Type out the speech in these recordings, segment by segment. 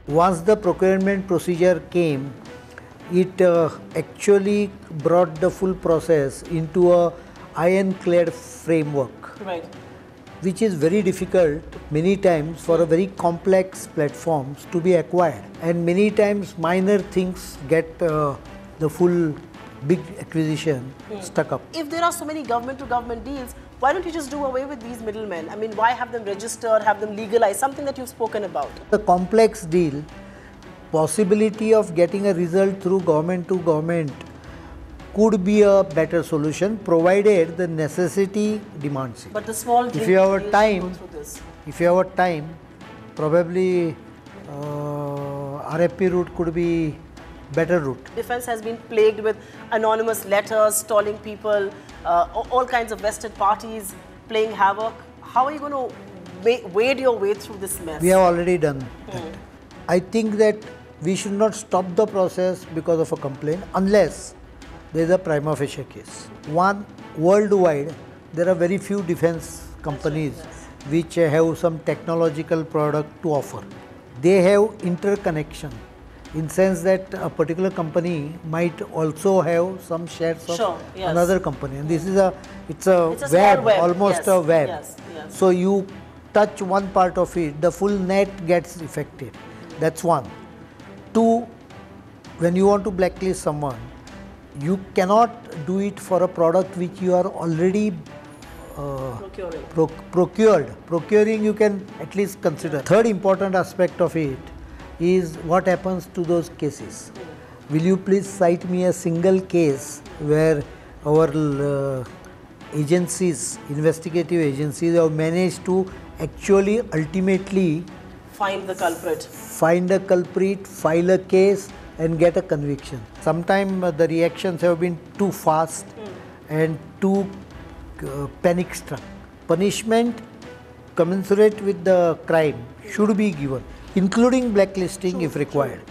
Once the procurement procedure came, it actually brought the full process into a ironclad framework, Right. which is very difficult many times for a very complex platforms to be acquired, and many times minor things get the full big acquisition stuck up. If there are so many government to government deals, why don't you just do away with these middlemen? I mean, why have them registered, have them legalized, something that you've spoken about? The complex deal, possibility of getting a result through government to government could be a better solution, provided the necessity demands it. But the small If you have deals time, go through this. if you have time, probably RFP route could be better route. Defense has been plagued with anonymous letters, stalling people, all kinds of vested parties playing havoc. How are you going to wade your way through this mess? We have already done that. I think that we should not stop the process because of a complaint unless there is a prima facie case. One, worldwide, there are very few defense companies which have some technological product to offer. They have interconnection in sense that a particular company might also have some shares of another company, and this is it's a web, almost a web. Yes. So you touch one part of it, the full net gets affected. That's one. Two, when you want to blacklist someone, you cannot do it for a product which you are already procuring. You can at least consider. Third important aspect of it is what happens to those cases. Will you please cite me a single case where our agencies, investigative agencies, have managed to actually ultimately Find the culprit. Find a culprit, file a case and get a conviction. Sometimes the reactions have been too fast and too panic struck. Punishment commensurate with the crime should be given, including blacklisting if required.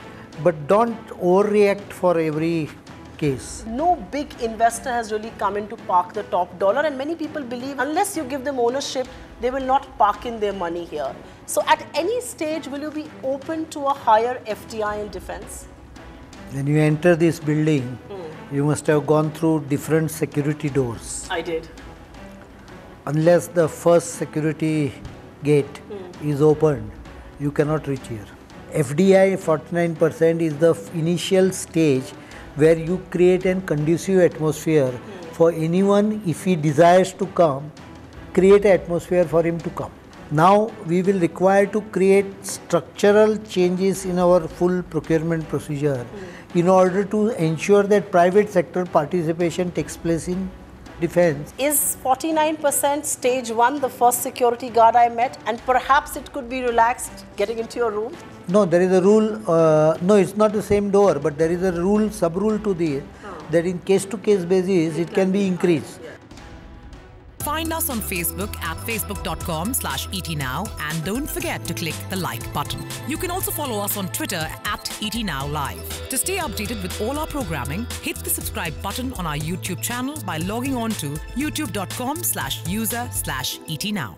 But don't overreact for every case. No big investor has really come in to park the top dollar, and many people believe unless you give them ownership, they will not park in their money here. So at any stage, will you be open to a higher FDI in defense? When you enter this building, you must have gone through different security doors. I did. Unless the first security gate is opened, you cannot reach here. FDI 49% is the initial stage where you create a conducive atmosphere for anyone, if he desires to come, create an atmosphere for him to come. Now we will require to create structural changes in our full procurement procedure in order to ensure that private sector participation takes place in defense. Is 49% stage 1 the first security guard I met, and perhaps it could be relaxed getting into your room? No, there is a rule, no, it's not the same door, but there is a rule, sub-rule to this, that in case-to-case basis, it can be increased. Find us on Facebook at facebook.com/ETNow, and don't forget to click the like button. You can also follow us on Twitter at ETNowLive. To stay updated with all our programming, hit the subscribe button on our YouTube channel by logging on to youtube.com/user/ETNow.